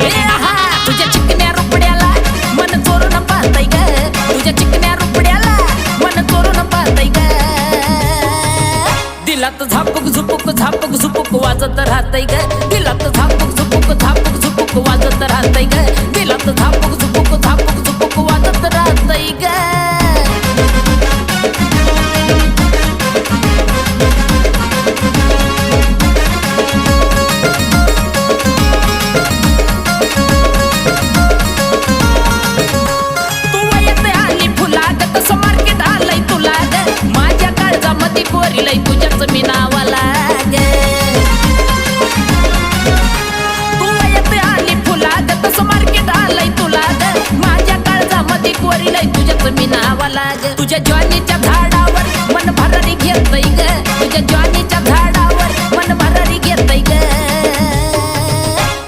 ए आहा तुझ्या चिकन्या रुपड्याला मन चोरून पाहतय ग तुझ्या चिकन्या रुपड्याला मन चोरून पाहतय ग दिलात झापूक झुपूक झापूक झुपूक वाजत राहतय ग दिलात झापूक झुपूक झापूक झुपूक वाजत राहतय ग दिलात झापूक झुपूक झापूक झुपूक वाजत राहतय ग पोरीलाई तुझ्याच मी नावाला ग तू येते आली फुला ग तसं मार्केट आलंय तुला ग माझ्या काळजामध्ये पोरीलाई तुझ्याच मी नावाला ग तुझ्या ज्वानीच्या झाडावर मन भरारी घेतय ग तुझ्या ज्वानीच्या